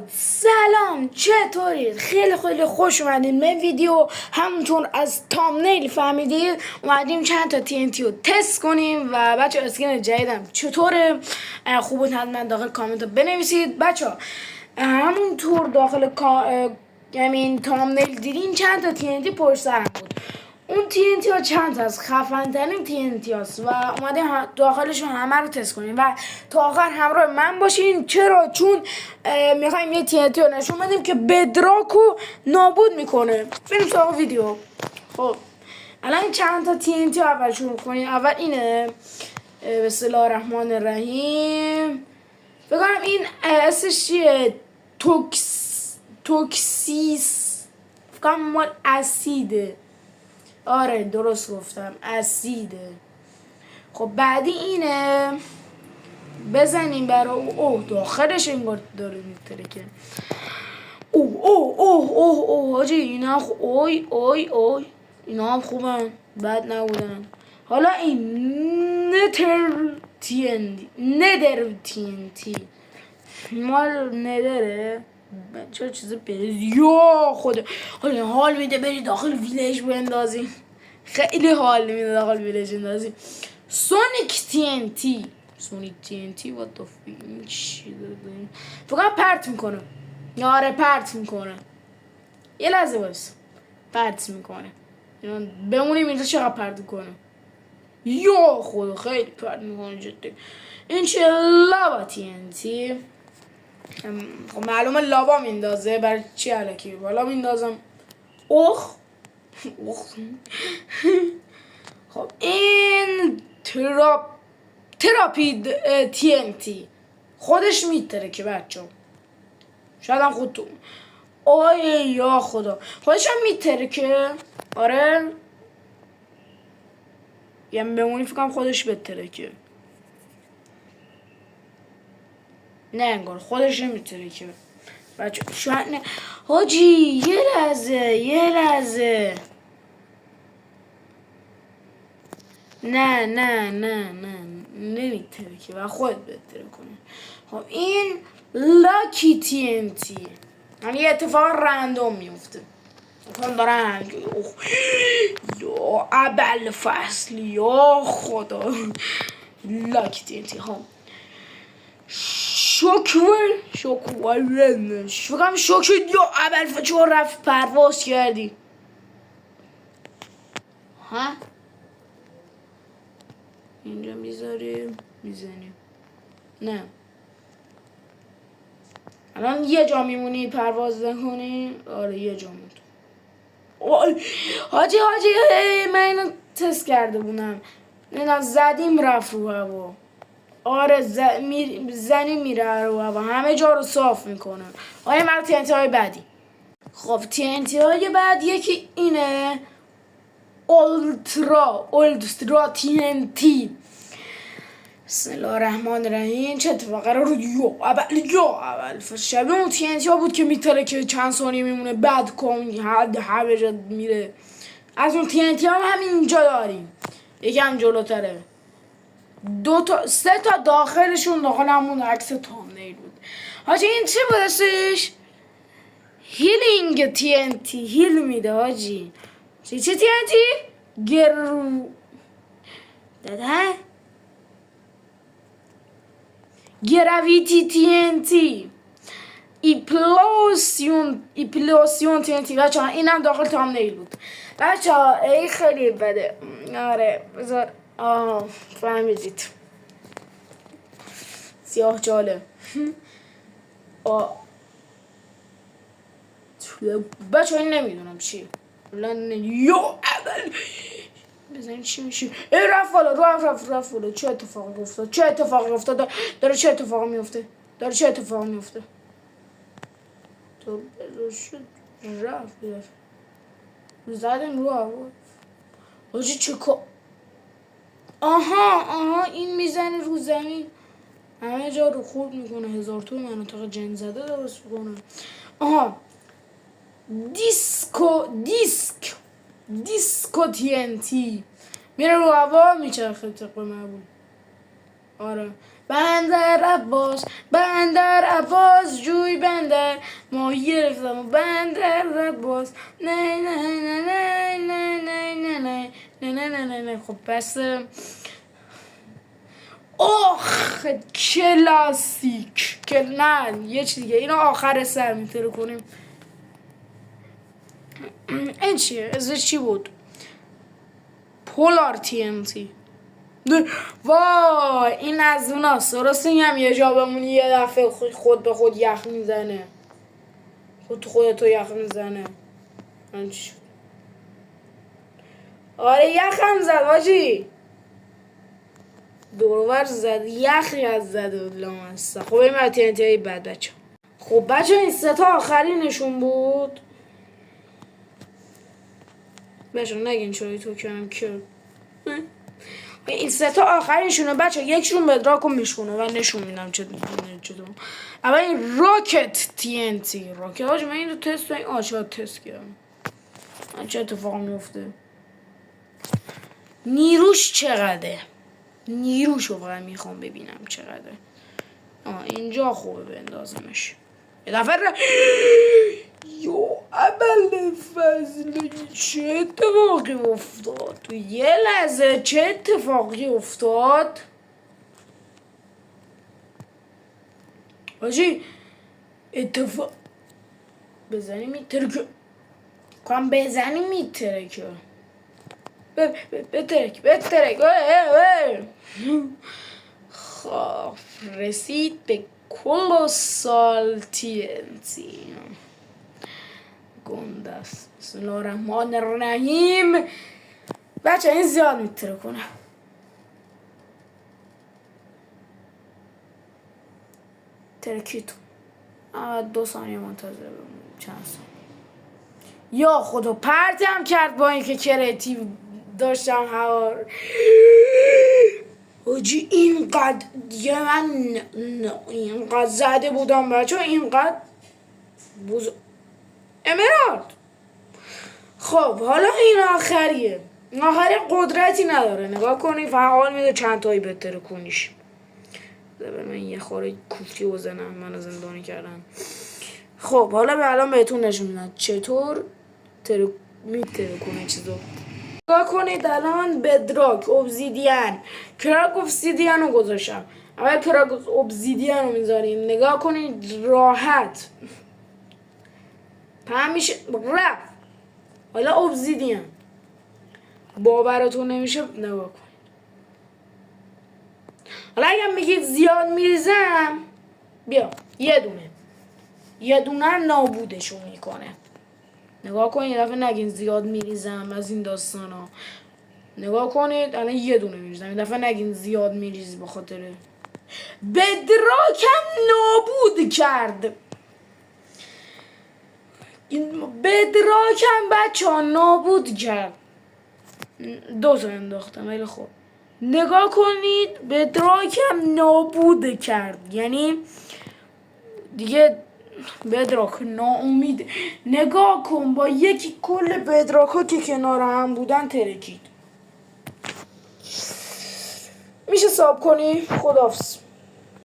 سلام، چطورید؟ خیلی خوش اومدین به ویدیو. همونطور از تامنیل فهمیدید اومدیم چند تا TNT رو تست کنیم و بچه اسکین جدیدم چطوره؟ خوب بود حتما داخل کامنت رو بنویسید. بچه همونطور داخل همین تامنیل دیدین چند تا TNT پشت سرم بود. اون TNT ها چند تا از خفن ترین TNT هاست و اومدیم داخلشون همه رو تست کنیم و تا آخر همراه من باشین. چرا؟ چون میخوایم یه TNT رو نشون بدیم که بدراکو نابود میکنه. بریم سراغ ویدیو. خب الان چند تا TNT رو اول شروع کنیم. اول اینه، بسم الله الرحمن الرحیم. بگم این اسمش چیه؟ توکسیس فکرم مال اسیده. آره درست گفتم، اسیده. خب بعدی اینه، بزنیم برای اوه داخلش انگار داره میترکه. اوه حاجی اینا اوی اینا هم خوبن، بد نبودن. حالا این ندر TNT مال ندره. چه چیزی برید یا خدا حال میده برید داخل ویلیج بندازیم. خیلی حال میده داخل ویلیج بندازیم. سونیک TNT what the fuck چی داریم؟ فقط پرت میکنه. آره پرت میکنه. یه لحظه وایس، پرت میکنه. بمونیم اینجا چقدر پرت میکنه. یا خدا خیلی پرت میکنه جدی. این چه لابا TNT. خب معلومه لاوا میندازه، برای چی علکی بالا میندازم. اوخ خب این تراپید TNT خودش میتره که بچه شاید هم خودتون یا خدا خودش هم میتره که آره یعنی بمونی فکرم خودش بتره که نه انگار خودش نمیتره که بچه شاید نه حاجی. یه لحظه نه نمیتره که و خود بتره کنه. خب این لاکی TNT هم یه اتفاق رندوم میفته. مثلا دارن یا ابل فصل یا خدا لاکی TNT ها شکر یا اول چون رفت پرواز کردی ها. اینجا میزنیم نه الان یه جا میمونی پرواز نکنی. آره یه جا موند. حاجی من اینو تست کرده بودم. نه زدیم رفت رو هوا. آره زنی میره رو هوا، همه جا رو صاف میکنه. آره من TNT های بعدی. خب TNT های بعد یکی اینه، اولترا TNT. بسم الله الرحمن الرحیم. چه اتفاقی رو اول شبیه اون TNT ها بود که میتره که چند ثانیه میمونه بعد همه جا میره. از اون TNT ها همین اینجا داریم، یکم جلوتره. 3 تا داخلشون داخل همون عکس تامنیل بود. حاجی این چه بودستش؟ هیلینگ TNT هیل میده حاجی. چه TNT؟ داده؟ گراویتی TNT ایپلوسیون TNT. بچه ها اینم داخل تامنیل بود. بچه ها ای خیلی بده. آره بذار فهمیدید سیاه جاله. بچه ها این نمیدونم چی یا اول بزنید چی میشه. ای رفت بالا. چه اتفاقی افتاد؟ داره چه اتفاقی میفته؟ تو شد رفت زدم رو هوا. حاجی چه آها این میزنه رو زمین همه جا رو خورد میکنه. 1000 توی مناطق جنگ زده درست میکنه. آها دیسکو TNT میره رو هوا میچرخه طبق معمول. آره بندر عباس جوی بندر ما گرفتم و بندر زد باز نه نه نه نه نه نه نه نه نه نه نه نه. خب پس اوخ کلاسیک که نه یه چیز دیگه اینو آخر سر میتره کنیم. این چیه؟ ازش چی بود؟ پولار TNT. وای این از اوناست. درسته هم یه جا بمونی یه دفعه خود به خود یخ میزنه، خود خودتو یخ میزنه. من چی شد؟ آره یخم زد واجی، دورور زد، یخی از زد و لامسته. خب این مرتی انتهایی بد بچه. خب بچه این سه تا آخرینشون بود. بچه نگین چرا تو کنم که این سه تا آخرینشونه بچه. یکشون بدراکو میشونه و نشون میدم چه دوم. اما این راکت TNT راکت هاش من این رو تست این آشاد تست کردم. من چه اتفاق میفته؟ نیروش چقدره؟ نیروشو فقط میخوام ببینم چقدره. اینجا خوبه بندازمش یه دفعه یو عمل فضلی چه اتفاقی افتاد؟ تو یه لحظه چه اتفاقی افتاد؟ آجی اتفاق بزنی میترکه کام بزنی میترکه بترک خب رسید به کلوسال TNT گنده است. بسم الله الرحمن الرحیم. بچه این زیاد میتره کنه. ترکیتون 2 ثانیه منتظر بمونیم. چند ثانیه. یا خدا پرتم کرد با اینکه کریتیو داشتم هوا. اوجی اینقدر دیگه من اینقدر زده بودم بچه اینقدر امرالد. خب حالا این آخریه. آخری قدرتی نداره نگاه کنی فعال میده چند تایی بهتره کنیش. به من یه خوره کوفتی بزنم منو زندانی کردن. خب حالا به الان بهتون نشون میدم چطور میتره کنه چیزو. نگاه کنید الان بدراک اوبزیدین کراک اوبزیدین رو گذاشتم. اول کراک اوبزیدین رو میذاریم نگاه کنید راحت پهم میشه رفت. حالا اوبزیدین باورتون نمیشه نگاه کنید. حالا اگر میگید زیاد میریزم بیا یه دونه نابودشون میکنه. نگاه کنید یه دفعه نگین زیاد میریزم از این داستان ها. نگاه کنید الان یه دونه میریزم یه دفعه نگین زیاد میریزی به خاطر بدراکم نابود کرد. بدراکم بچه ها نابود کرد. 2 تا انداختم ولی خب نگاه کنید بدراکم نابود کرد یعنی دیگه بدراک ناامید. نگاه کن با یکی کل بدراکا که کنار هم بودن ترکید. میشه ساب کنی؟ خداحافظ.